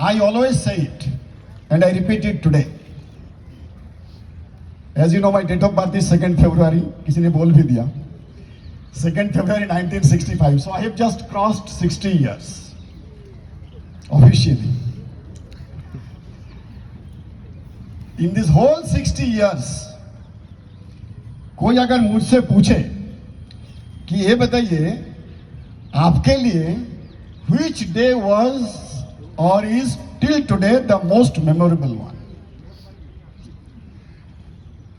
I always say it, and I repeat it today. As you know, my date of birth is 2nd February. किसी ने बोल भी दिया. 2nd February 1965. So I have just crossed 60 years officially. In this whole 60 years, कोई अगर मुझसे पूछे कि ये बताइए आपके लिए which day was or is till today the most memorable one,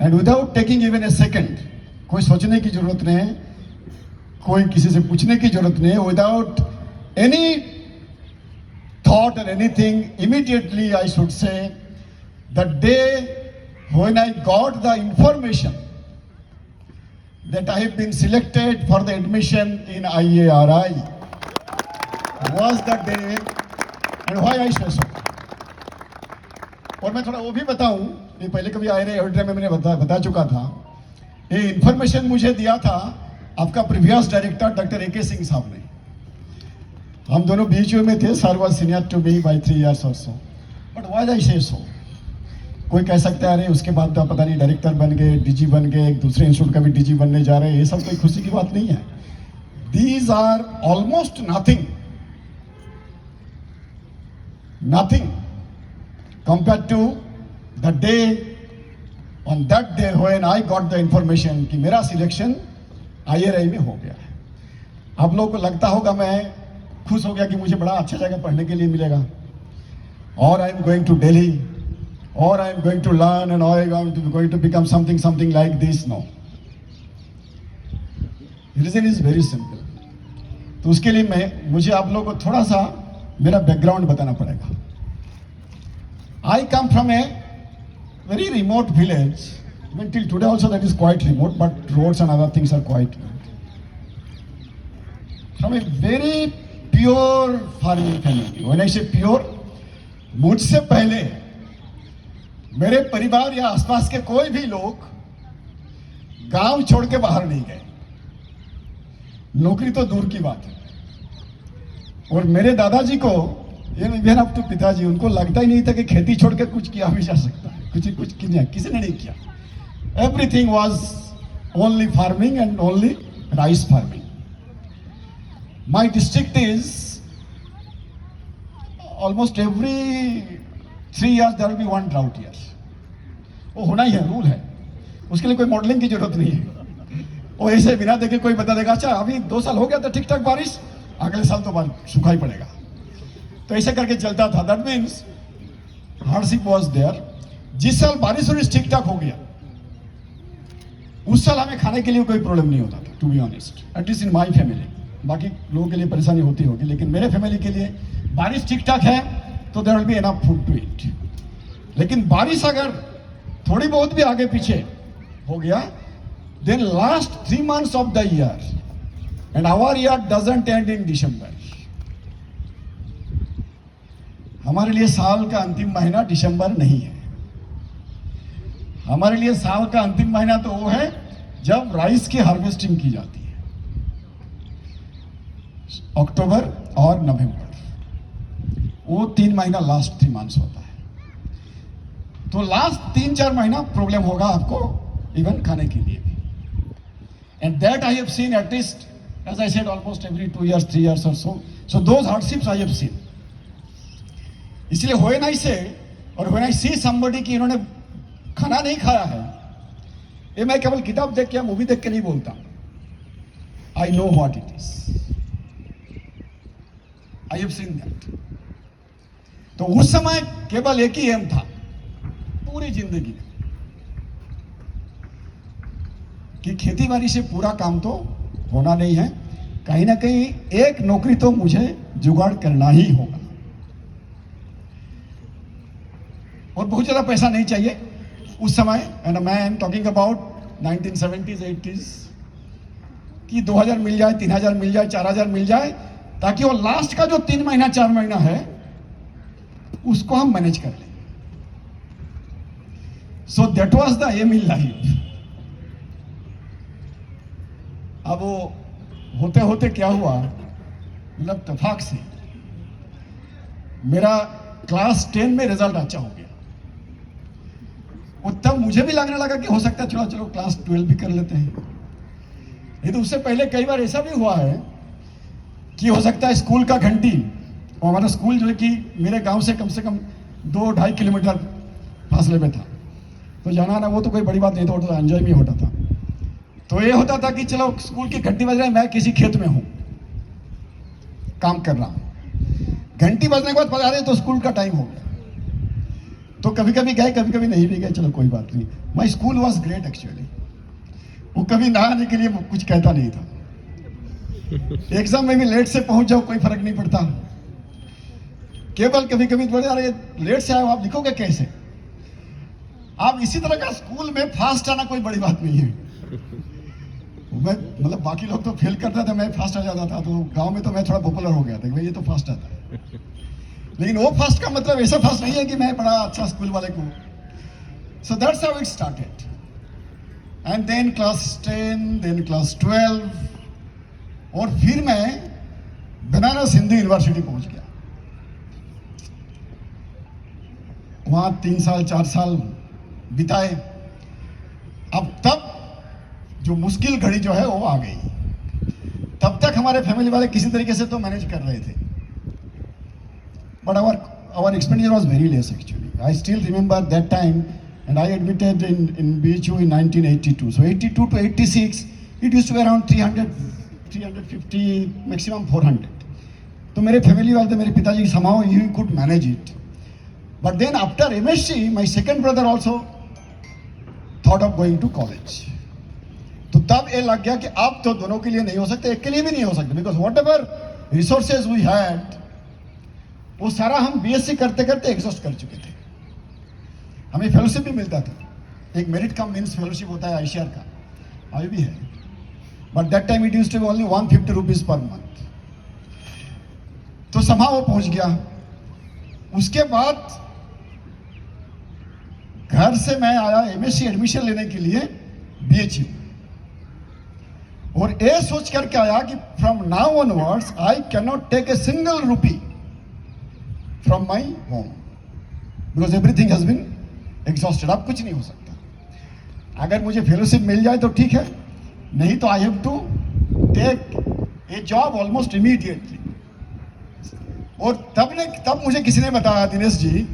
and without taking even a second, कोई सोचने की जरूरत नहीं, कोई किसी से पूछने की जरूरत नहीं, without any thought or anything, immediately I should say the day when I got the information that I have been selected for the admission in IARI was the day, and why I say so. और मैं थोड़ा वो भी बताऊं, ये पहले कभी आए रहे ऑडिटर में मैंने बता चुका था. ये इंफॉर्मेशन मुझे दिया था आपका previous director doctor AK Singh साहब ने. हम दोनों BHU में थे. Sir was senior to me by 3 years or so. But why I say so, कोई कह सकता है अरे उसके बाद तो पता नहीं डायरेक्टर बन गए, DG बन गए, एक दूसरे इंस्टीट्यूट का भी DG बनने जा रहे हैं. ये सब कोई खुशी की बात नहीं है. These are almost nothing compared to the day, on that day when I got the information कि मेरा सिलेक्शन IARI में हो गया है. आप लोगों को लगता होगा मैं खुश हो गया कि मुझे बड़ा अच्छा जगह पढ़ने के लिए मिलेगा, और I am going to Delhi, और I am going to learn, and I am going to become something like this. No, reason is very simple. तो उसके लिए मुझे आप लोगों को थोड़ा सा मेरा बैकग्राउंड बताना पड़ेगा. I come from a very remote village. Even till today also that is quite remote, but roads and other things are quite good. From a very pure farming family. When I say pure, मुझसे पहले मेरे परिवार या आसपास के कोई भी लोग गांव छोड़ के बाहर नहीं गए. नौकरी तो दूर की बात है. और मेरे दादाजी को, इवन अप टू पिताजी, उनको लगता ही नहीं था कि खेती छोड़ के कुछ किया भी जा सकता है. कुछ किसी ने नहीं किया. Everything was only farming and only rice farming. My district is almost every 3 years there will be 1 drought year. वो होना ही है, रूल है. उसके लिए कोई मॉडलिंग की जरूरत नहीं है. वो ऐसे बिना देखे कोई बता देगा अच्छा अभी 2 साल हो गया था ठीक ठाक बारिश, अगले साल तो सूखा ही पड़ेगा. तो ऐसे करके चलता था. That means hardship was there. जिस साल बारिश और ठीक ठाक हो गया उस साल हमें खाने के लिए कोई प्रॉब्लम नहीं होता था, to be honest, at least in my family. बाकी लोगों के लिए परेशानी होती होगी, लेकिन मेरे फैमिली के लिए बारिश ठीक ठाक है तो there will be enough food to eat. लेकिन बारिश अगर थोड़ी बहुत भी आगे पीछे हो गया, then last 3 months of the year, and our year doesn't end in December. हमारे लिए साल का अंतिम महीना दिसंबर नहीं है. हमारे लिए साल का अंतिम महीना तो वो है जब राइस की हार्वेस्टिंग की जाती है, अक्टूबर और नवंबर. वो 3 महीना, लास्ट 3 months होता है. तो लास्ट 3-4 महीना प्रॉब्लम होगा आपको इवन खाने के लिए भी. And that I have seen at least, as I said, almost every 2 years 3 years or so. So those hardships I have seen. इसलिए when I say और when I see somebody कि इन्होंने खाना नहीं खाया है, ये मैं केवल किताब देख के या मूवी देख के नहीं बोलता. I know what it is. I have seen that. तो उस समय केवल एक ही एम था पूरी जिंदगी में कि खेती बाड़ी से पूरा काम तो होना नहीं है, कहीं ना कहीं एक नौकरी तो मुझे जुगाड़ करना ही होगा. और बहुत ज़्यादा पैसा नहीं चाहिए उस समय. एंड मैं am talking about 1970s 80s कि 2000 मिल जाए, 3000 मिल जाए, 4000 मिल जाए, ताकि वो लास्ट का जो 3 महीना 4 महीना है उसको हम मैनेज कर लें. So that was the aim in life. अब वो होते होते क्या हुआ, मतलब इत्तेफाक से मेरा क्लास 10 में रिजल्ट अच्छा हो गया। और तब मुझे भी लगने लगा कि हो सकता है चलो चलो क्लास 12 भी कर लेते हैं। नहीं तो उससे पहले कई बार ऐसा भी हुआ है कि हो सकता है स्कूल का घंटी, और हमारा स्कूल जो है कि मेरे गांव से कम 2-2.5 किलोमीटर फासले में था, तो जाना ना वो तो कोई बड़ी बात नहीं था, तो एंजॉय भी होता था। तो ये होता था कि चलो स्कूल की घंटी बज रही है, मैं किसी खेत में हूं, काम कर रहा हूं, घंटी बजने के बाद पता रहे तो स्कूल का टाइम हो गया। तो कभी कभी गए, कभी कभी नहीं भी गए, चलो कोई बात नहीं। My school was great actually. वो कभी ना आने के लिए कुछ कहता नहीं था। एग्जाम में भी लेट से पहुंच जाओ कोई फर्क नहीं पड़ता। केवल कभी कभी बोले अरे लेट से आए आप लिखोगे कैसे। आप इसी तरह का स्कूल में फास्ट आना कोई बड़ी बात नहीं है। मैं मतलब बाकी लोग तो फेल करता था, मैं फास्ट आ जाता था, तो गांव में तो मैं थोड़ा पॉपुलर हो गया था, भाई ये तो फास्ट आता है। लेकिन वो फास्ट का मतलब ऐसा फास्ट नहीं है कि मैं बड़ा अच्छा स्कूल वाले को। So that's how it started. And then class 10, देन क्लास 12, और फिर मैं बनारस हिंदू यूनिवर्सिटी पहुंच गया। वहां 3 साल 4 साल बिताए। अब तब जो मुश्किल घड़ी जो है वो आ गई। तब तक हमारे फैमिली वाले किसी तरीके से तो मैनेज कर रहे थे, but our expenditure was very less actually. I still remember that time, and I admitted in BHU in 1982. So 82 to 86, it used to be around 300, 350, maximum 400. तो मेरे फैमिली वाले, मेरे पिताजी somehow he could manage it. But then after MSc, my second brother also thought of going to college. तो तब ये लग गया कि अब तो दोनों के लिए नहीं हो सकते, एक के लिए भी नहीं हो सकते, because whatever resources we had वो सारा हम बीएससी करते करते एग्जॉस्ट कर चुके थे। हमें फेलोशिप भी मिलता था, एक मेरिट कम मीन्स फेलोशिप होता है आईसीआर का, अभी भी है, but that time it used to be only 150 rupees per month. तो समा वो पहुंच गया। उसके बाद घर से मैं आया एमएससी एडमिशन लेने के लिए बीएचयू, और ये सोच करके आया कि from now onwards I can not take a single rupee from my home, because everything has been exhausted. अब कुछ नहीं हो सकता। अगर मुझे फेलोशिप मिल जाए तो ठीक है, नहीं तो I have to take a job almost immediately. और तब मुझे किसी ने बताया, दिनेश जी,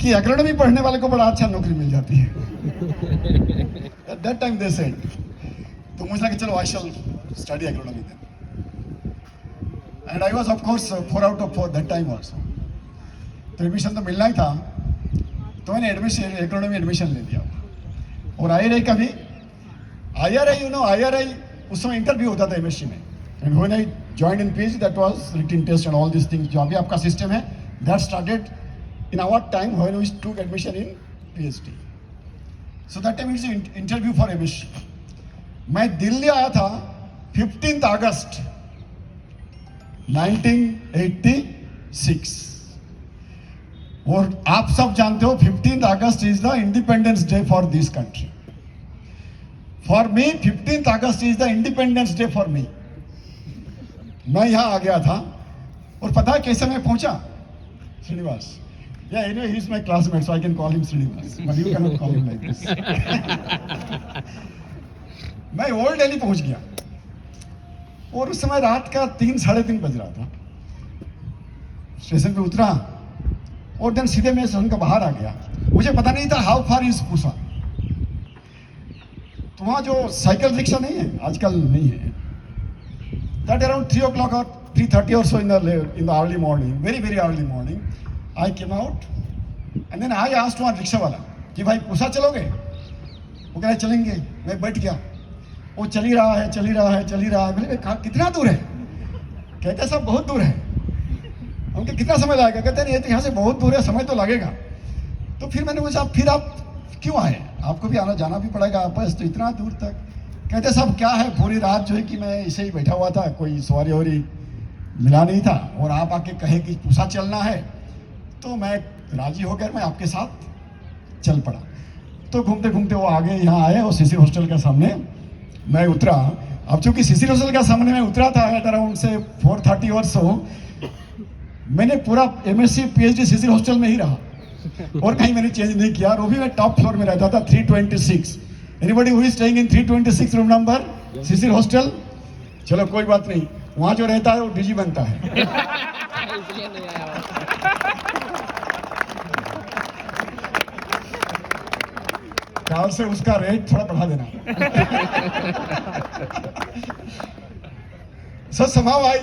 कि एग्रोनॉमी पढ़ने वाले को बड़ा अच्छा नौकरी मिल जाती है। At that time they said, तो मुझे लगा चलो I shall study agronomy then, and I was of course 4 out of 4 that time also. तो एडमिशन तो मिलना ही था, तो मैंने एग्रोनॉमी एडमिशन ले लिया। और IRI का भी, IRI यू नो, IRI उस समय इंटरव्यू होता था एमएससी में, and when I joined in PhD that was written test and all this things जो अभी आपका सिस्टम है, that started in our time when we took admission in PhD. So that time it's interview for MSc. मैं दिल्ली आया था 15 अगस्त 1986, और आप सब जानते हो 15 August is the Independence Day for this country. For me 15 August is the Independence Day for me. मैं यहां आ गया था, और पता है कैसे मैं पहुंचा? Srinivas, yeah, anyway, he is my classmate, so I can call him Srinivas, but you cannot call him like this. मैं ओल्ड दिल्ली पहुंच गया, और उस समय रात का 3-3:30 बज रहा था। स्टेशन पे उतरा, और देन सीधे मैं स्टेशन का बाहर आ गया। मुझे पता नहीं था हाउ फार इज पूसा। तो वहां जो साइकिल रिक्शा नहीं है, आजकल नहीं है, दैट अराउंड 3 o'clock और 3:30 or so in the early morning, very early morning, I came out and then I asked one rickshaw वाला कि भाई पूसा चलोगे? वो कह रहे चलेंगे। मैं बैठ गया, वो चल ही रहा है। बोले कितना दूर है? कहते साहब बहुत दूर है। उनके कितना समय लगेगा? कहते नहीं, तो यहाँ से बहुत दूर है, समय तो लगेगा। तो फिर मैंने पूछा फिर आप क्यों आए? आपको भी आना जाना भी पड़ेगा वापस, तो इतना दूर तक? कहते साहब क्या है, पूरी रात जो है कि मैं ऐसे ही बैठा हुआ था, कोई सवारी ववारी मिला नहीं था, और आप आके कहे कि पूसा चलना है, तो मैं राजी होकर मैं आपके साथ चल पड़ा। तो घूमते घूमते वो आगे यहाँ आए, और सीसी हॉस्टल के सामने मैं उतरा। अब चूंकि सीसी हॉस्टल के सामने मैं उतरा था एट अराउंड से 4:30 और सो, मैंने पूरा एमएससी पीएचडी शिशिर हॉस्टल में ही रहा और कहीं मैंने चेंज नहीं किया। और वो भी मैं टॉप फ्लोर में रहता था, 326। Anybody who is staying in 326 room number Shishir hostel? चलो कोई बात नहीं, वहां जो रहता है वो डीजी बनता है। ख्याल से उसका रेट थोड़ा बढ़ा देना। सो somehow I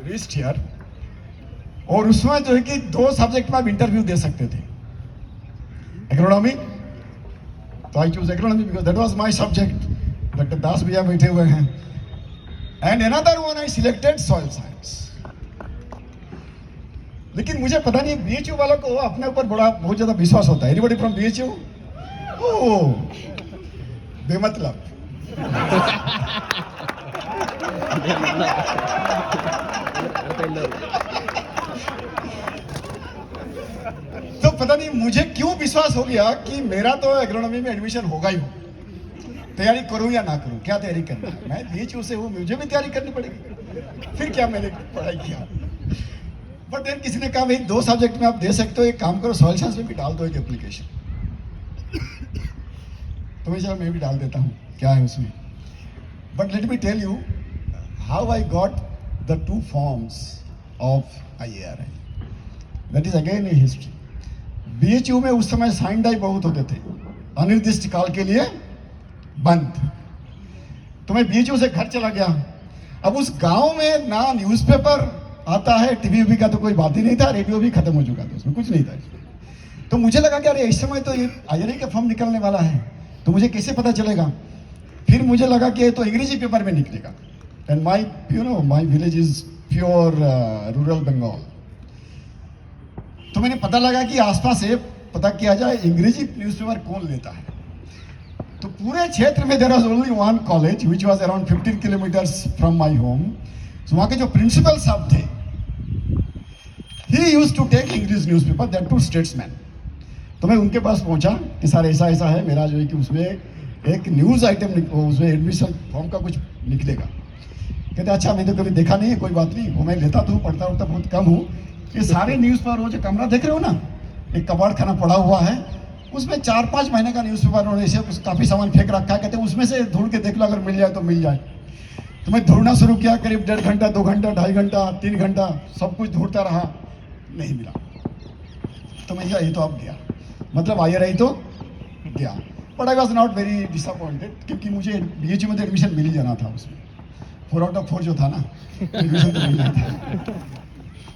reached here, और उसमें जो है कि 2 सब्जेक्ट में आप इंटरव्यू दे सकते थे। एग्रोनॉमी, तो I choose agronomy because that was my subject. Doctor Das भैया बैठे हुए हैं। And another one I selected soil science. लेकिन मुझे पता नहीं बीएचयू वालों को अपने ऊपर बहुत ज्यादा विश्वास होता है। Anybody from BHU? ओह, बेमतलब। तो पता नहीं मुझे क्यों विश्वास हो गया कि मेरा तो एग्रोनॉमी में एडमिशन होगा ही हो। तैयारी करूं या ना करूं, क्या तैयारी करना है? मैं बीएचयू से हूं, मुझे भी तैयारी करनी पड़ेगी। फिर क्या मैंने पढ़ाई किया। बट देन किसी ने कहा भाई 2 सब्जेक्ट में आप दे सकते हो, एक काम करो सॉइल साइंस में भी डाल दो एक एप्लीकेशन। तो मैं भी डाल देता हूं, क्या है उसमें। But let me tell you how I got the 2 forms of IARI। That is again a history. BHU में उस समय साइन डाई बहुत होते थे, अनिर्दिष्ट काल के लिए बंद। तो मैं बीएचयू से घर चला गया। अब उस गांव में ना न्यूज़पेपर आता है, टीवी का तो कोई बात ही नहीं था, रेडियो भी खत्म हो चुका था, उसमें कुछ नहीं था। तो मुझे लगा कि अरे इस समय तो ये IARI का फॉर्म निकलने वाला है, तो मुझे कैसे पता चलेगा। फिर मुझे लगा कि ये तो अंग्रेजी पेपर में निकलेगा। And my village is pure rural Bengal. तो मैंने पता लगा कि आसपास से पता किया जाए अंग्रेजी न्यूज़पेपर कौन लेता है। तो पूरे क्षेत्र में there was only 1 college which was around 15 kilometres from my home. So वहाँ के जो प्रिंसिपल साहब थे, he used to take English newspaper, that too Statesman. तो मैं उनके पास पहुंचा कि सर ऐसा ऐसा है, मेरा जो है कि उसमें एक न्यूज़ आइटम, उसमें एडमिशन फॉर्म का कुछ निकलेगा। कहते अच्छा मैंने तो कभी देखा नहीं है, कोई बात नहीं, वो मैं लेता तो हूँ, पढ़ता उड़ता बहुत कम हूँ। ये सारे न्यूज़ पेपर, वो जो कमरा देख रहे हो ना, एक कबाड़ खाना पड़ा हुआ है, उसमें 4-5 महीने का न्यूज़पेपर और ऐसे काफ़ी सामान फेंक रखा है। कहते उसमें से ढूंढ के देख लो, अगर मिल जाए तो मिल जाए। तो मैं ढूंढना शुरू किया, करीब 1.5 घंटा, 2 घंटा, 2.5 घंटा, 3 घंटा, सब कुछ ढूंढता रहा, नहीं मिला। तो मैं ये तो अब गया, मतलब IARI तो गया। But I was not very disappointed, क्योंकि मुझे बीएचयू में एडमिशन मिल ही जाना था। उसमें 4 आउट ऑफ 4 जो था ना, एडमिशन तो मिल जाता था।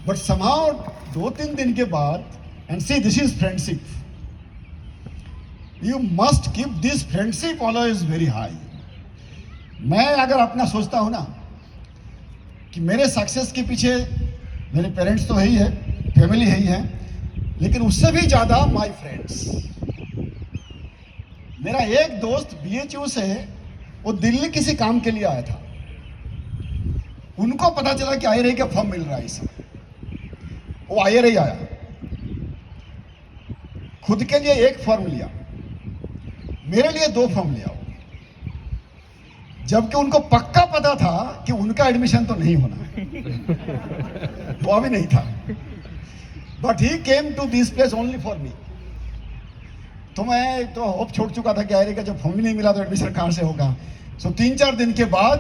बट समाउ 2-3 दिन के बाद, and see this is friendship, you must keep this friendship always very high. मैं अगर अपना सोचता हूं ना कि मेरे सक्सेस के पीछे मेरे पेरेंट्स तो है ही है, फैमिली है ही है, लेकिन उससे भी ज्यादा माय फ्रेंड्स। मेरा एक दोस्त बीएचयू से, वो दिल्ली किसी काम के लिए आया था। उनको पता चला कि IARI का फॉर्म मिल रहा है इस समय, वो IARI आया, खुद के लिए 1 फॉर्म लिया, मेरे लिए 2 फॉर्म लिया। जबकि उनको पक्का पता था कि उनका एडमिशन तो नहीं होना है, वो अभी नहीं था। But he came to this place only for me. तो मैं तो होप छोड़ चुका था कि IARI का जब फॉर्म ही नहीं मिला तो एडमिशन कहां से होगा। सो 3-4 दिन के बाद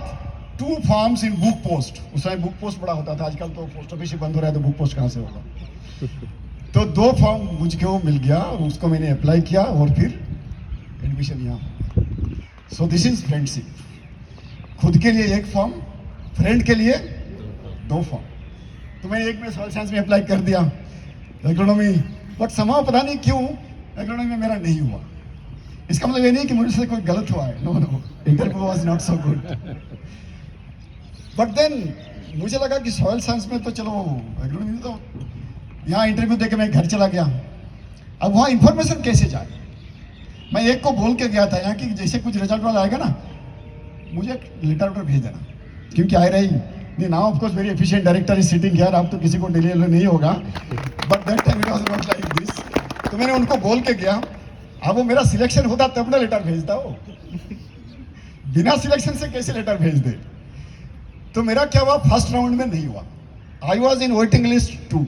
2 फॉर्म्स इन बुक पोस्ट। उस समय बुक पोस्ट बड़ा होता था, आजकल तो पोस्ट ऑफिस ही बंद हो रहा है, तो बुक पोस्ट कहां से होगा। तो 2 फॉर्म मुझको मिल गया, उसको मैंने अप्लाई किया और फिर एडमिशन यहाँ। सो दिस इज फ्रेंडशिप। खुद के लिए 1 फॉर्म, फ्रेंड के लिए 2 फॉर्म। तो मैं एक में सॉइल साइंस में अप्लाई कर दिया, एग्रोनॉमी। बट समाव पता नहीं क्यों एग्रोनॉमी में मेरा नहीं हुआ। इसका मतलब ये नहीं कि मुझसे कोई गलत हुआ है, no no, interview was not so good. But then मुझे लगा कि सॉइल साइंस में तो चलो एग्रोनॉमी, तो यहाँ इंटरव्यू देके मैं घर चला गया। अब वहाँ इंफॉर्मेशन कैसे जाए। मैं एक को बोल के गया था यहाँ कि जैसे कुछ रिजल्ट वाला आएगा ना, मुझे लेटर भेज देना, क्योंकि IARI नहीं now of course very efficient director is sitting here. अब तो किसी को डिले नहीं होगा, but that time it was not like this. तो मैंने उनको बोल के गया। अब वो मेरा सिलेक्शन होता तब ना लेटर भेजता, हो बिना सिलेक्शन से कैसे लेटर भेज दे। तो मेरा क्या हुआ, फर्स्ट राउंड में नहीं हुआ, I was in waiting list 2।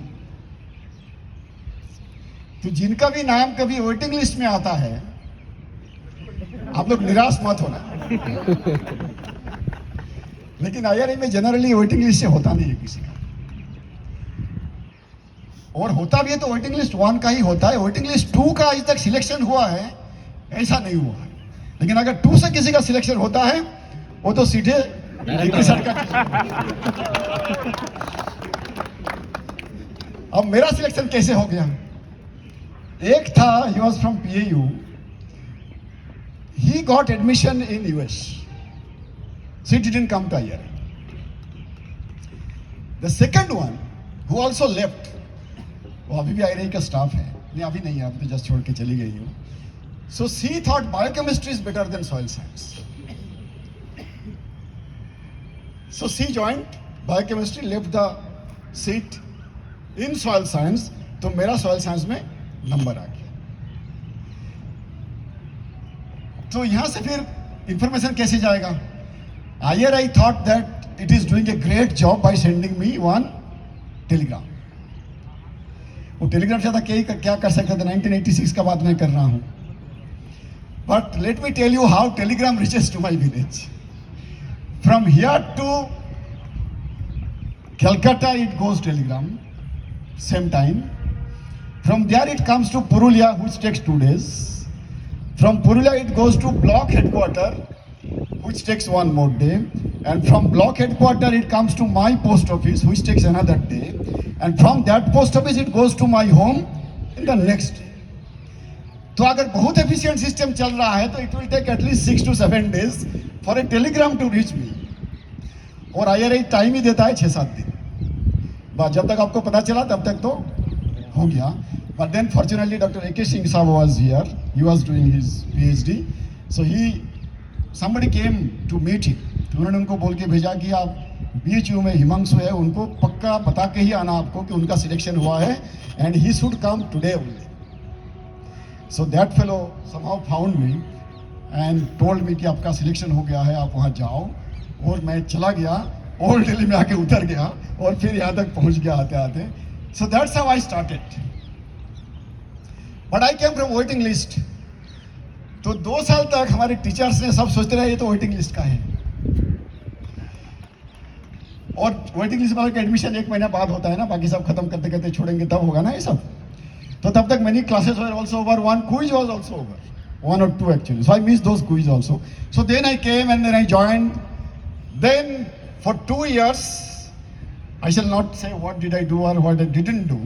तो जिनका भी नाम कभी वेटिंग लिस्ट में आता है, आप लोग निराश मत होना। लेकिन IRA में जनरली वेटिंग लिस्ट से होता नहीं है किसी का, और होता भी है तो वेटिंग लिस्ट 1 का ही होता है। वेटिंग लिस्ट 2 का आज तक सिलेक्शन हुआ है ऐसा नहीं हुआ है। लेकिन अगर 2 से किसी का सिलेक्शन होता है वो तो सीधे अब मेरा सिलेक्शन कैसे हो गया? एक था, he was from PAU, he got admission in US, so he didn't come to IRA. The second one who also left, वो अभी भी IRA का स्टाफ है, नहीं अभी नहीं है, अभी तो जस्ट छोड़ के चली गई हूँ। So she thought biochemistry is better than soil science, so she joined biochemistry, left the seat in soil science, तो मेरा soil science में नंबर आ गया। तो यहां से फिर इंफॉर्मेशन कैसे जाएगा? IRA thought that it is doing a great job by sending me one telegram. वो टेलीग्राम से क्या कर सकता था? 1986 का बात मैं कर रहा हूं। But let me tell you how telegram reaches to my village. From here to Calcutta it goes telegram, same time. From there it comes to Purulia, which takes 2 days. From Purulia it goes to block headquarters, which takes 1 more day. And from block headquarters it comes to my post office, which takes another day. And from that post office it goes to my home in the next day. तो अगर बहुत efficient system चल रहा है तो it will take at least 6 to 7 days for a telegram to reach me. और IRA time ही देता है 6-7 दिन। बस जब तक आपको पता चला तब तक तो हो गया। But then fortunately Dr. A.K. Singh Saab was here. He was doing his PhD. So somebody came to meet him. तो उन्होंने उनको बोल के भेजा कि आप BHU में हिमांशु है, उनको पक्का बता के ही आना आपको कि उनका सिलेक्शन हुआ है, and he should come today only. So that fellow somehow found me and told me कि आपका सिलेक्शन हो गया है, आप वहाँ जाओ। और मैं चला गया, ओल्ड दिल्ली में आके उतर गया और फिर यहाँ तक पहुँच गया आते आते। So that's how I started. But I came from waiting list. तो 2 साल तक हमारे टीचर्स ने सब सोचते रहे ये तो वेटिंग लिस्ट का है। और वेटिंग लिस्ट में एडमिशन 1 महीना बाद होता है ना, बाकी सब खत्म करते करते छोड़ेंगे तब होगा ना ये सब। तो तब तक many classes were also over, 1 quiz was also over, 1 or 2 actually. So I missed those quiz also. So then I came and then I joined. Then for 2 years, I shall not say what did I do or what I didn't do.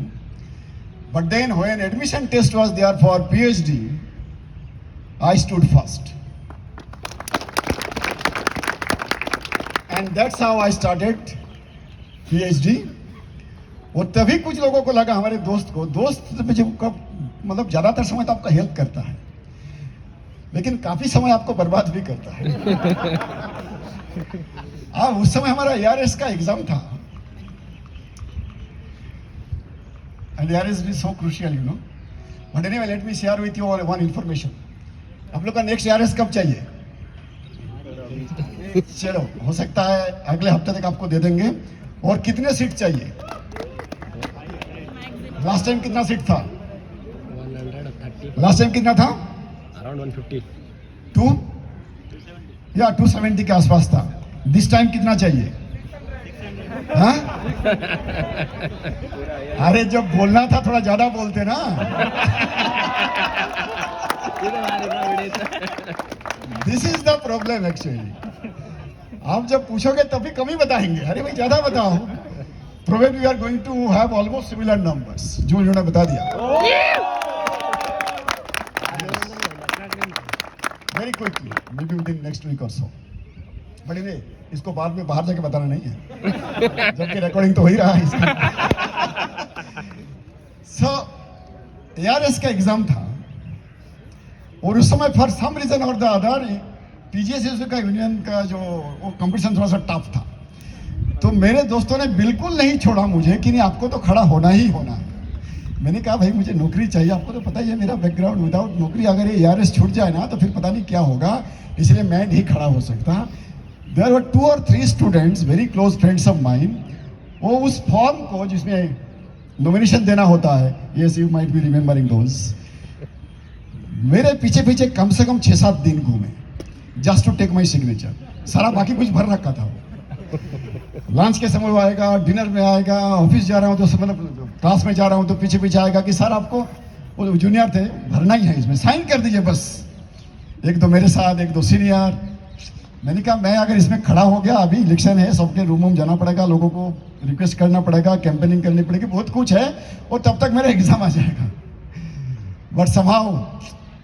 But then when admission test was there for PhD, I stood first. And that's how I started PhD. और तभी कुछ लोगों को लगा, हमारे दोस्त मुझे मतलब ज्यादातर समय तो आपका हेल्प करता है, लेकिन काफी समय आपको बर्बाद भी करता है। उस समय हमारा ARS का एग्जाम था, and ARS is so crucial, you know. But anyway, let me share with you all one information. आप लोग का नेक्स्ट ARS कब चाहिए? चलो, हो सकता है अगले हफ्ते तक आपको दे देंगे। और कितने सीट चाहिए? लास्ट टाइम कितना सीट था? 130. लास्ट टाइम कितना था? Around 150. 270 के आसपास था। दिस टाइम कितना चाहिए? हाँ? अरे जब बोलना था थोड़ा ज्यादा बोलते ना। This is the problem actually. आप जब पूछोगे तभी कम ही बताएंगे। अरे भाई ज्यादा बताओ। Probably we are going to have almost similar numbers, जो उन्होंने बता दिया। Very quickly, maybe within next week or so. But anyway, इसको बाद में बाहर जाके बताना नहीं है, जबकि रिकॉर्डिंग तो हो ही रहा है इसका। So, ARS का एग्जाम था और उस समय फॉर सम रीजन और द अदर PGSSU का यूनियन का जो वो कंपटीशन थोड़ा सा टफ था। तो मेरे दोस्तों ने बिल्कुल नहीं छोड़ा मुझे कि नहीं आपको तो खड़ा होना ही होना है। मैंने कहा भाई मुझे नौकरी चाहिए, आपको तो पता ही है मेरा बैकग्राउंड, विदाउट नौकरी अगर ये ARS छूट जाए ना तो फिर पता नहीं क्या होगा, इसलिए मैं नहीं खड़ा हो सकता। There were 2 or 3 students, very close friends of mine, वो उस फॉर्म को जिसमें नॉमिनेशन देना होता है, yes you might be remembering those, मेरे पीछे पीछे कम से कम 6-7 दिन घूमे just to take my signature. सारा बाकी कुछ भर रखा था। लंच के समय वो आएगा, डिनर में आएगा, ऑफिस जा रहा हूँ तो मतलब क्लास में जा रहा हूँ तो पीछे पीछे आएगा कि सर आपको, वो जूनियर थे, भरना ही है इसमें, साइन कर दीजिए बस। एक दो मेरे साथ, एक दो सीनियर। मैंने कहा मैं अगर इसमें खड़ा हो गया, अभी इलेक्शन है, सबके रूम में जाना पड़ेगा, लोगों को रिक्वेस्ट करना पड़ेगा, कैंपेनिंग करनी पड़ेगी, बहुत कुछ है, और तब तक मेरा एग्जाम आ जाएगा। बट समहाउ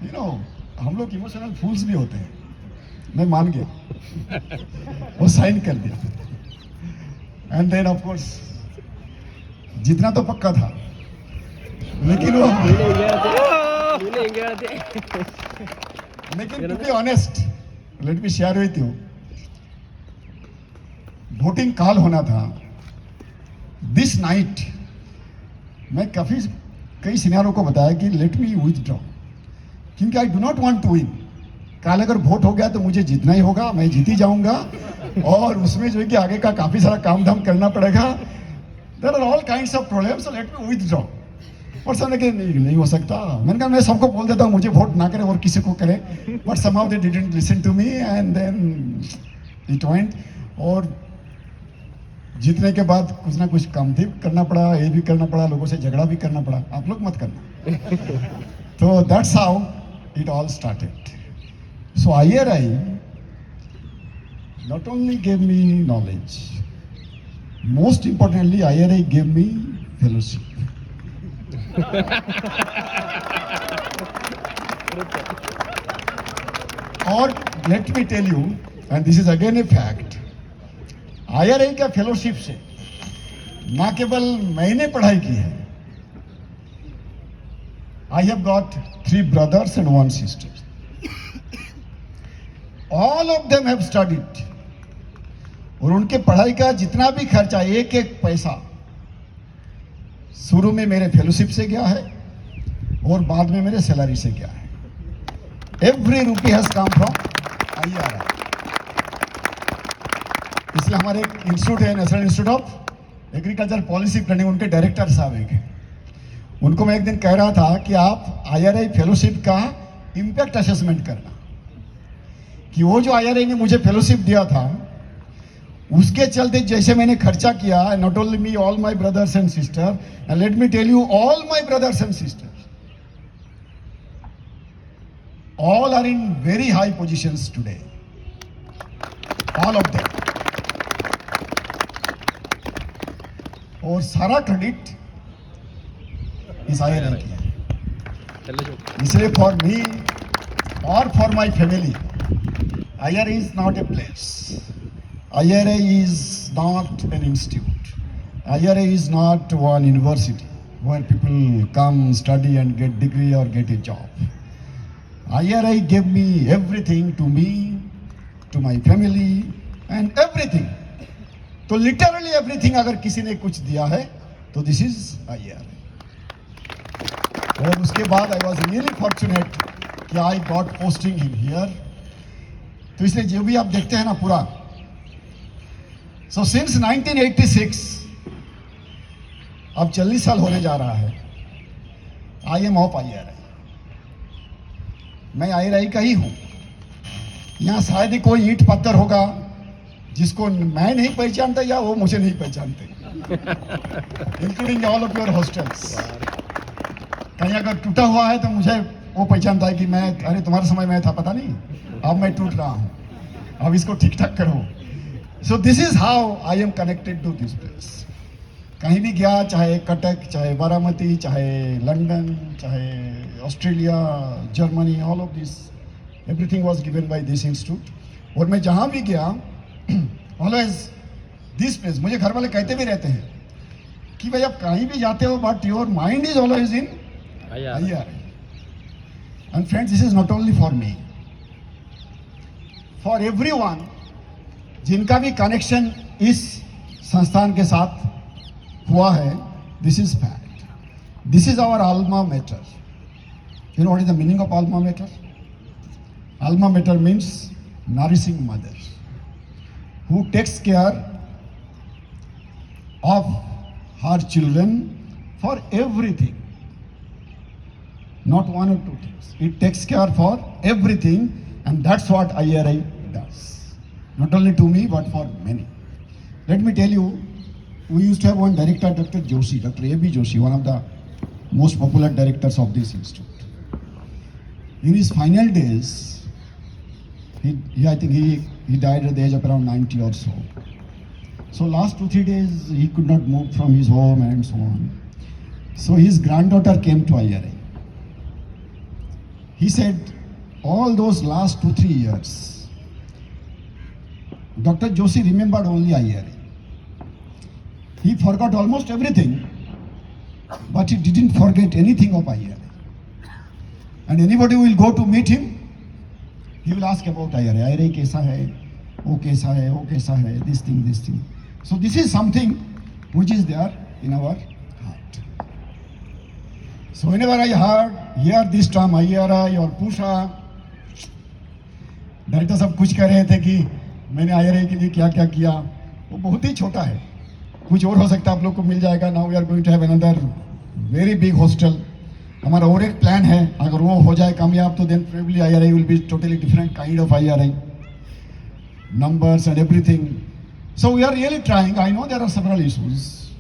यू नो हम लोग इमोशनल फूल्स भी होते हैं। मैं मान गया, वो साइन कर दिया। एंड देन ऑफ कोर्स जितना तो पक्का था, लेकिन वो लेकिन to be honest, let me share with you, voting call होना था दिस नाइट। मैं कई सीनियरों को बताया कि लेट मी विथड्रॉ, क्योंकि I do not want to win. कल अगर वोट हो गया तो मुझे जीतना ही होगा, मैं जीत ही जाऊंगा, और उसमें जो है कि आगे का काफी सारा काम धाम करना पड़ेगा। There are all kinds of problems, so let me withdraw. और सबने कहा नहीं हो सकता। मैंने कहा मैं सबको बोल देता हूँ मुझे वोट ना करें और किसी को करें, but somehow they didn't listen to me and then it went. और जीतने के बाद कुछ ना कुछ काम भी करना पड़ा, ये भी करना पड़ा, लोगों से झगड़ा भी करना पड़ा, आप लोग मत करना। तो that's how it all started. So IRI not only gave me knowledge, most importantly IRI gave me fellowship. और let me tell you, and this is again a fact, IRI का फेलोशिप से ना केवल मैंने पढ़ाई की है, I have got 3 brothers and 1 sister. All of them have studied. और उनके पढ़ाई का जितना भी खर्चा, एक एक पैसा शुरू में मेरे फेलोशिप से गया है और बाद में मेरे सैलरी से गया है। Every rupee has come from IRI। इसलिए हमारे एक इंस्टीट्यूट है, national institute of agriculture policy planning, उनके डायरेक्टर साहब एक हैं। उनको मैं एक दिन कह रहा था कि आप IRI फेलोशिप का इम्पैक्ट असेसमेंट करना, कि वो जो IRI ने मुझे फेलोशिप दिया था उसके चलते जैसे मैंने खर्चा किया, not only me, all my brothers and sister, and let me tell you, all my brothers and sisters all are in very high positions today, all of them. और सारा क्रेडिट इस IRI की है। इसलिए फॉर मी और for my family, IRI is not a place. IRI is not an institute. IRI is not one university where people come, study and get degree or get a job. IRI gave me everything, to me, to my family and everything. तो literally everything अगर किसी ने कुछ दिया है तो this is IRI. और उसके बाद I was really fortunate कि I got posting in here. तो इसलिए जो भी आप देखते हैं ना पूरा, सो सिंस 1986, अब 40 साल होने जा रहा है, आई एम ऑफ IRI। मैं IRI का ही हूं। यहाँ शायद ही कोई ईंट पत्थर होगा जिसको मैं नहीं पहचानता या वो मुझे नहीं पहचानते, including all of your hostels. कहीं अगर टूटा हुआ है तो मुझे वो पहचानता है कि मैं, अरे तुम्हारे समय में था, पता नहीं, अब मैं टूट रहा हूं, अब इसको ठीक ठाक करो। So this is how I am connected to this place. कहीं भी गया, चाहे कटक, चाहे बारामती, चाहे लंदन, चाहे Australia, Germany, all of this, everything was given by this institute. और मैं जहां भी गया, ऑलवेज दिस प्लेस, मुझे घर वाले कहते भी रहते हैं कि भाई आप कहीं भी जाते हो but your mind is always in IRI। And friends, this is not only for me, for everyone जिनका भी कनेक्शन इस संस्थान के साथ हुआ है, this is fact. This is our alma mater. You know what is the meaning of alma mater? Alma mater means nourishing mother, who takes care of her children for everything. Not one or two things. It takes care for everything, and that's what IRI does. Not only to me, but for many. Let me tell you, we used to have one director, Dr. Joshi, Dr. A.B. Joshi, one of the most popular directors of this institute. In his final days, I think he died at the age of around 90 or so. So last 2-3 days, he could not move from his home and so on. So his granddaughter came to IRI. He said, all those last 2-3 years, Dr. Joshi remembered only IRI. He forgot almost everything, but he didn't forget anything of IRI. And anybody who will go to meet him, he will ask about IRI. IRI kaisa hai, wo kaisa hai, wo kaisa hai, this thing. So this is something which is there in our heart. So whenever I hear this term IRI और पूछा, director साहब कुछ कह रहे थे कि मैंने IRI के लिए क्या क्या किया, वो बहुत ही छोटा है. कुछ और हो सकता है आप लोग को मिल जाएगा. Now we are going to have another very big hostel. हमारा और एक प्लान है, अगर वो हो जाए कामयाब तो then probably IRI will be totally different kind of IRI, numbers and everything. So we are really trying. I know there are several issues.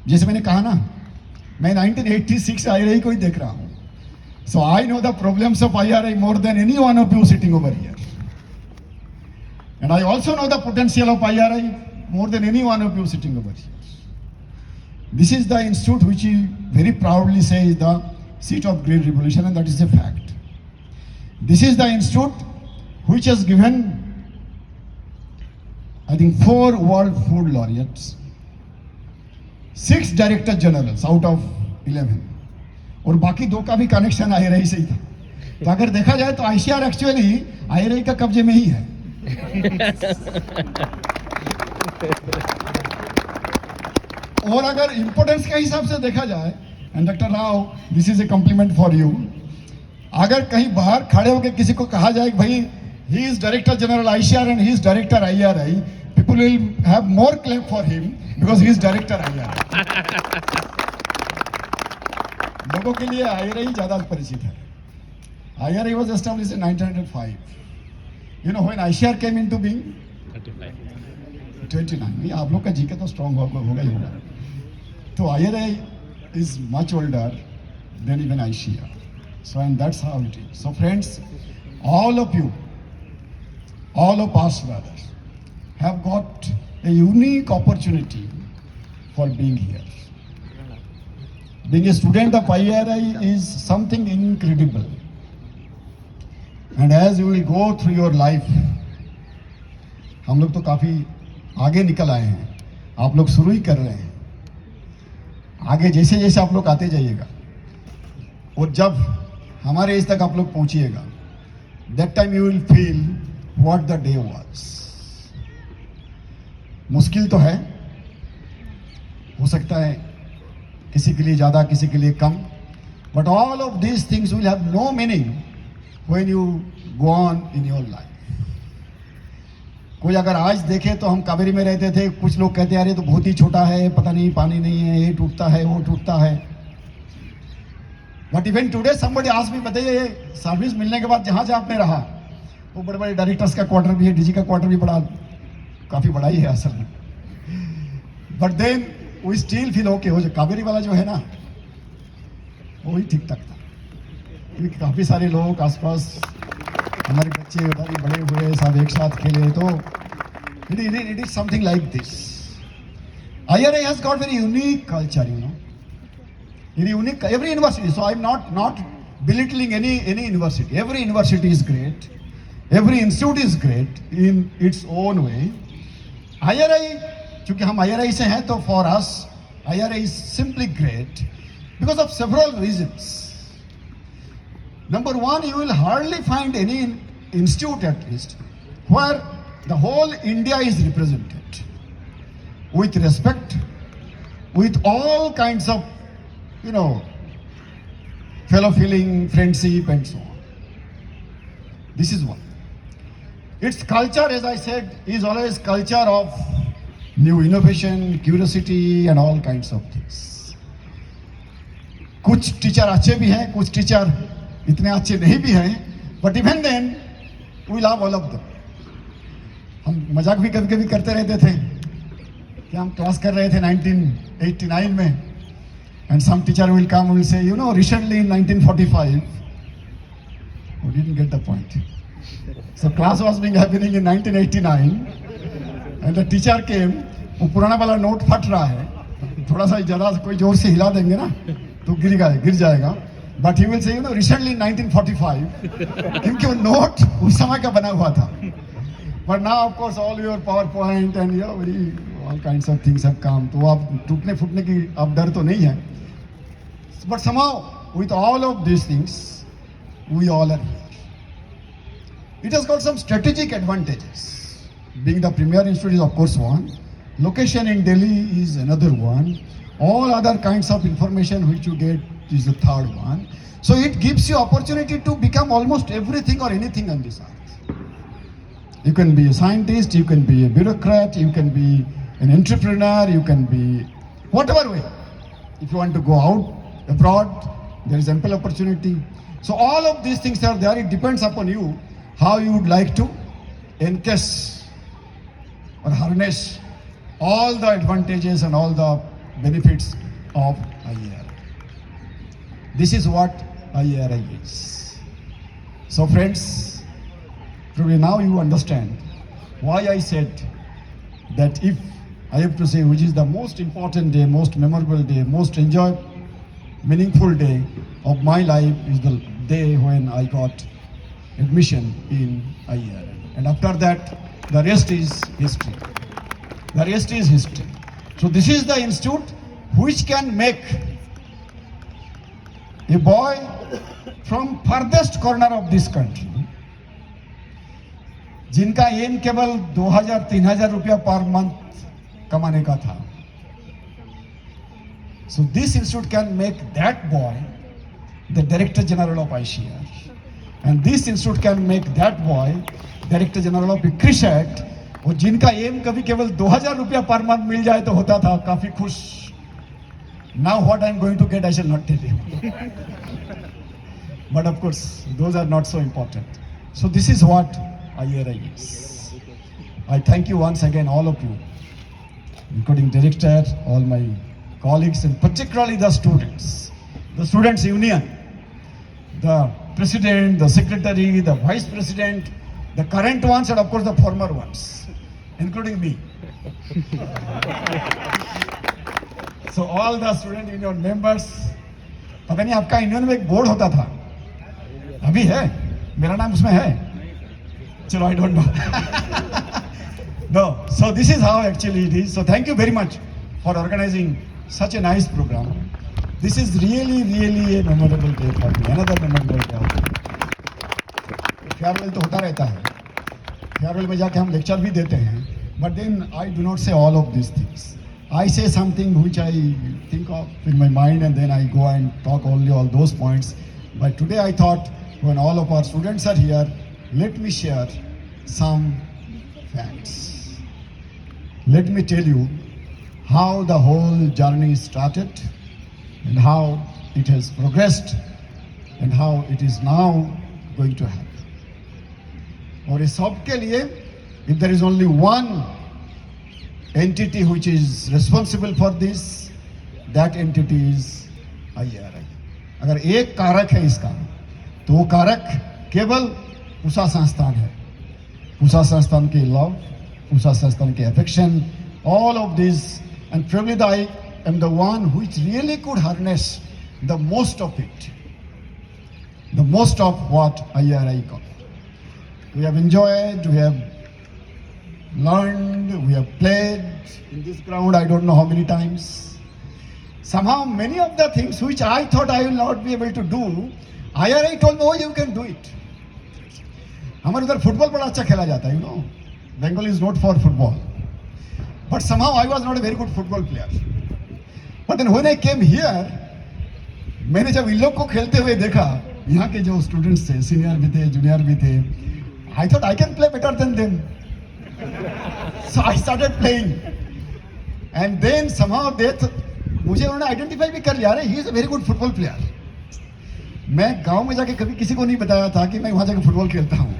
जैसे मैंने कहा ना, मैं 1986 IRI को ही देख रहा हूँ. So I know the problems of IRI more than any one of you sitting over here. And I also know the potential of IRI more than any one of you sitting over here. This is the institute which he very proudly says is the seat of great revolution, and that is a fact. This is the institute which has given, I think, 4 World Food Laureates, 6 Director Generals out of 11, और बाकी 2 का भी connection IRI से ही था. तो अगर देखा जाए तो ICR एक्चुअली IRI का कब्जे में ही है. और अगर इंपोर्टेंस के हिसाब से देखा जाए, and doctor Rao, this is A complement for you, अगर कहीं बाहर खड़े होकर किसी को कहा जाए कि भाई he is director general ICR and he is director IRI, people will have more claim for him because he is director IRI. लोगों के लिए IRI ज्यादा परिचित है. IRI was established in 1905. You know when ICR came into being? 29. आप लोग का GK तो स्ट्रॉन्ग होगा ही होगा. तो IRI is much older than even ICR. So and that's how it is. So friends, all of you, all of us brothers have got a unique opportunity for being here. Being a student of IRI is something incredible. And as you will go through your life, हम लोग तो काफी आगे निकल आए हैं, आप लोग शुरू ही कर रहे हैं. आगे जैसे जैसे आप लोग आते जाइएगा, और जब हमारे एज तक आप लोग पहुंचिएगा, that time you will feel what the day was. मुश्किल तो है, हो सकता है किसी के लिए ज्यादा, किसी के लिए कम, but all of these things will have no meaning when you go on in your life. कोई अगर आज देखे तो हम कावेरी में रहते थे, कुछ लोग कहते हैं अरे तो बहुत ही छोटा है, पता नहीं पानी नहीं है, ये टूटता है, वो टूटता है. But even today somebody asked me, बताइए सर्विस मिलने के बाद जहां जहां आपने रहा, वो बड़े बड़े डायरेक्टर्स का क्वार्टर भी है, डीजी का क्वार्टर भी बड़ा, काफी बड़ा ही है असल में. But then we still feel okay. हो जो कावेरी वाला जो है ना, वो ही ठीक ठाक था, क्योंकि काफी सारे लोग आसपास, हमारे बच्चे उधर ही बड़े हुए, सब एक साथ खेले. तो it is something like this. IRI has got very unique culture, you know, very unique. Every university. So I'm not belittling any university. Every university is great. Every institute is great in its own way. IRI, क्योंकि हम IRI से हैं, तो for us IRI is simply great because of several reasons. Number one, you will hardly find any institute, at least, where the whole India is represented with respect, with all kinds of, you know, fellow feeling, friendship, and so on. This is one. Its culture, as I said, is always culture of new innovation, curiosity and all kinds of things. कुछ teacher अच्छे भी हैं, कुछ teacher इतने अच्छे नहीं भी हैं, but even then we love all of them. हम मजाक भी कभी कभी करते रहते थे कि हम क्लास कर रहे थे 1989 में, and some teacher will come and will say, you know, recently in 1945, we didn't get the point. So class was being happening in 1989, and the teacher came, वो पुराना वाला नोट फट रहा है, थोड़ा सा ज़्यादा कोई जोर से हिला देंगे ना तो गिर जाएगा. But he will say, you know, recently in 1945, क्योंकि वो नोट उस समय का बना हुआ था. But now, of course, all your PowerPoint and all kinds of things have come. तो आप टूटने फूटने की अब डर तो नहीं है. But somehow, with all of these things, we all are here. It has got some strategic advantages. Being the premier institute is of course one. Location in Delhi is another one. All other kinds of information which you get is the third one. So it gives you opportunity to become almost everything or anything on this earth. You can be a scientist, you can be a bureaucrat, you can be an entrepreneur, you can be whatever way. If you want to go out abroad, there is ample opportunity. So all of these things are there. It depends upon you how you would like to encash or harness all the advantages and all the benefits of IARI. This is what IARI is. So friends, probably now you understand why I said that if I have to say which is the most important day, most memorable day, most meaningful day of my life is the day when I got admission in IARI. And after that, the rest is history. The rest is history. So this is the institute which can make a boy from farthest corner of this country, जिनका M केवल 2000-3000 रुपया per month कमाने का था. So this institute can make that boy the Director General of ICAR. And this institute can make that boy Director General of ICRISAT. और जिनका M कभी केवल 2000 रुपया पर मंथ मिल जाए तो होता था काफी खुश. Now what I am going to get I shall not tell you. But of course those are not so important. So this is what IARI is. I thank you once again, all of you, including director, all my colleagues, and particularly the students union, the president, the secretary, the vice president, the current ones, and of course the former ones, including me. So all the student union members. पता नहीं आपका union में एक board होता था, अभी है, मेरा नाम उसमें है. चलो, I don't know. No, so this is how actually it is. So thank you very much for organizing such a nice program. This is really a memorable day for me. Another memorable day. Farewell तो होता रहता है. Farewell में जाके हम lecture भी देते हैं. But then I do not say all of these things. I say something which I think of in my mind, and then I go and talk only all those points. But today I thought, when all of our students are here, let me share some facts. Let me tell you how the whole journey started and how it has progressed and how it is now going to happen. और इस सब के लिए, if there is only one entity which is responsible for this, that entity is IARI. अगर एक कारक है इसका, तो वो कारक केवल पूसा संस्थान है. पूसा संस्थान के लव, पूसा संस्थान के affection, all of this, and probably I am the one which really could harness the most of it, the most of what IARI got. We have enjoyed, we have learned, we have played in this ground I don't know how many times. Somehow many of the things which I thought I will not be able to do, IARI told me, oh, you can do it. हमारे उधर football बड़ा अच्छा खेला जाता है, you know. Bengal is not for football. But somehow I was not a very good football player. But then when I came here, मैंने जब इन लोग को खेलते हुए देखा, यहाँ के जो स्टूडेंट्स थे, सीनियर भी थे, जूनियर भी थे, I thought I can play better than them. So I started playing. And then somehow मुझे उन्होंने आइडेंटिफाई भी कर लिया, अरे he is a very good football player. मैं गांव में जाके कभी किसी को नहीं बताया था कि मैं वहां जाके फुटबॉल खेलता हूँ।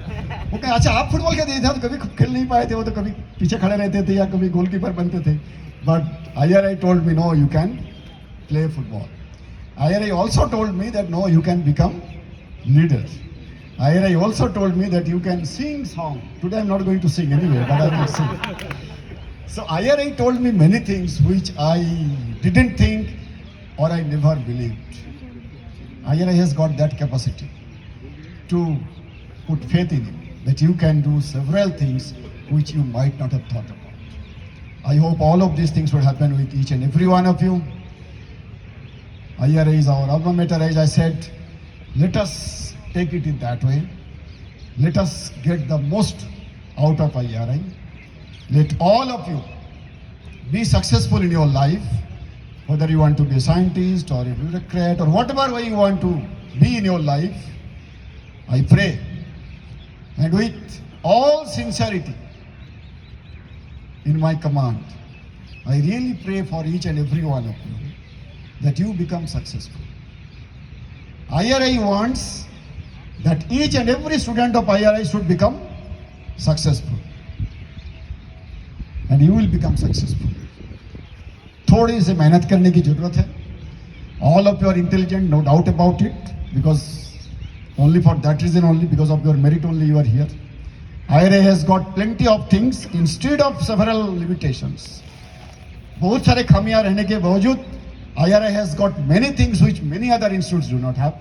वो कहे अच्छा आप फुटबॉल खेलते थे, तो कभी खेल नहीं पाए थे, वो तो कभी पीछे खड़े रहते थे या कभी गोलकीपर बनते थे। But IRI told me know you can play football. IRI also told me that no, you can become leader. IRI also told me that you can sing song. Today I'm not going to sing anyway, but I can sing. So IRI told me many things which I didn't think or I never believed. IRI has got that capacity to put faith in you, that you can do several things which you might not have thought about. I hope all of these things will happen with each and every one of you. IRI is our alma mater, as I said. Let us take it in that way. Let us get the most out of IRI. Let all of you be successful in your life, whether you want to be a scientist or a bureaucrat or whatever way you want to be in your life. I pray, and with all sincerity in my command, I really pray for each and every one of you that you become successful. IRI wants that each and every student of IRI should become successful. And you will become successful. थोड़ी सी मेहनत करने की जरूरत है. All of you are intelligent, no doubt about it, because only for that reason only, because of your merit only you are here. IRI has got plenty of things instead of several limitations. बहुत सारे खामियां रहने के बावजूद IRI has got many things which many other institutes do not have.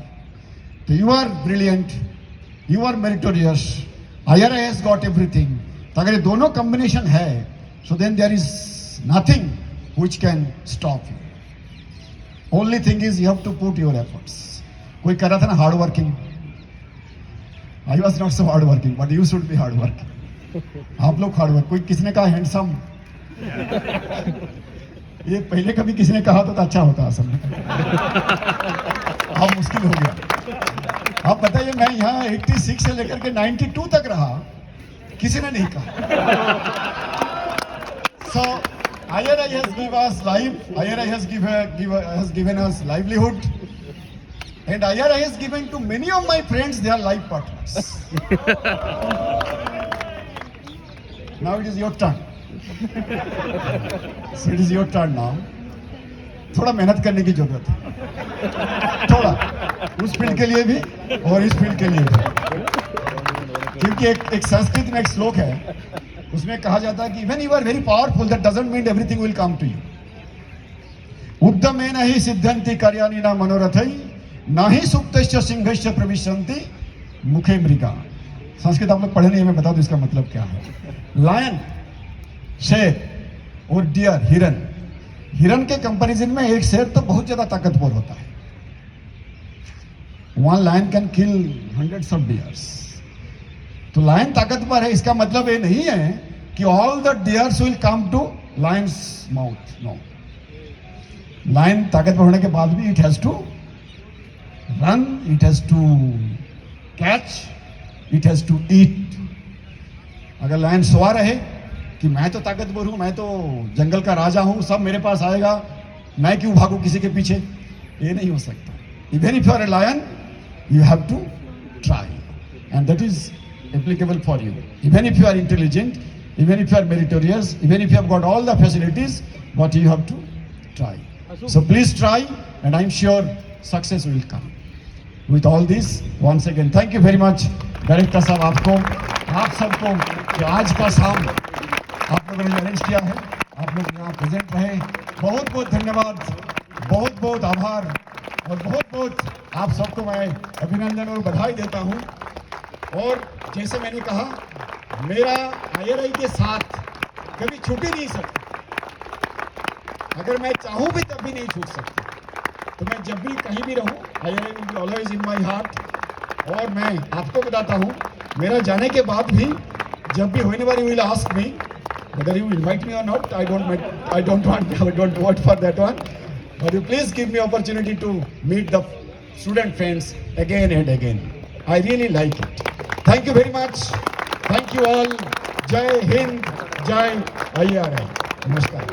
So you are brilliant, you are meritorious, IRI has got everything. तो अगर ये दोनों combination है, so then there is nothing which can stop you. Only thing is you have to put your efforts. कोई कर रहा था ना hard working. I was not so hard working, but you should be hard working. आप लोग hard work. कोई किसने कहा handsome? ये पहले कभी किसी ने कहा तो अच्छा होता असल में। अब मुश्किल हो गया। आप बताइए मैं यहाँ 86 से लेकर के 92 तक रहा, किसी ने नहीं कहा। So IRI has given us life, IRI has given us livelihood, and IRI has given to many of my friends their life partners. Now it is your turn. So it is your turn now. थोड़ा मेहनत करने की जरूरत है, थोड़ा उस field के लिए भी और इस फील्ड के लिए भी, क्योंकि एक संस्कृत में एक श्लोक है, उसमें कहा जाता है कि when you are very powerful, that doesn't mean everything will come to you. उद्यमेन हि सिद्ध्यन्ति कार्याणि न मनोरथैः न हि सुप्तस्य सिंहस्य प्रविशन्ति मुखे मृगा। संस्कृत आप लोग पढ़े नहीं, मैं बता दूं इसका मतलब क्या है। लायन, शेर और डियर, हिरन, हिरन के कंपैरिजन में एक शेर तो बहुत ज्यादा ताकतवर होता है। One lion can kill hundreds of deers. तो लायन ताकतवर है, इसका मतलब ये नहीं है कि all the deers will come to lion's mouth. No, lion ताकतवर होने के बाद भी it has to run, it has to catch, it has to eat. अगर लायन सोआ रहे कि मैं तो ताकतवर हूं, मैं तो जंगल का राजा हूं, सब मेरे पास आएगा, मैं क्यों भागूं किसी के पीछे, ये नहीं हो सकता। Even if you are a lion, you have to try, and that is applicable for you. Even if you are intelligent, even if you are meritorious, even if you have got all the facilities, but you have to try. So please try, and I'm sure success will come. With all this, once again, thank you very much, director साहब, आपको, आप सबको, कि आज का शाम आप लोगों ने अरेंज किया है, आप लोग यहाँ प्रेजेंट रहे, बहुत बहुत धन्यवाद, बहुत बहुत आभार, और बहुत बहुत आप सबको मैं अभिनंदन और बधाई देता हूँ। और जैसे मैंने कहा, मेरा IRI के साथ कभी छूट ही नहीं सकता, अगर मैं चाहूँ भी तब भी नहीं छूट सकता। तो मैं जब भी कहीं भी रहूँ, IRI will be always in my heart. और मैं आपको बताता हूँ, मेरा जाने के बाद भी जब भी whenever you will ask me whether you invite me or not, I don't want for that one, but you please give me opportunity to meet the student friends again and again. I really like it. Thank you very much. Thank you all. Jai Hind, Jai IRI. Namaskar.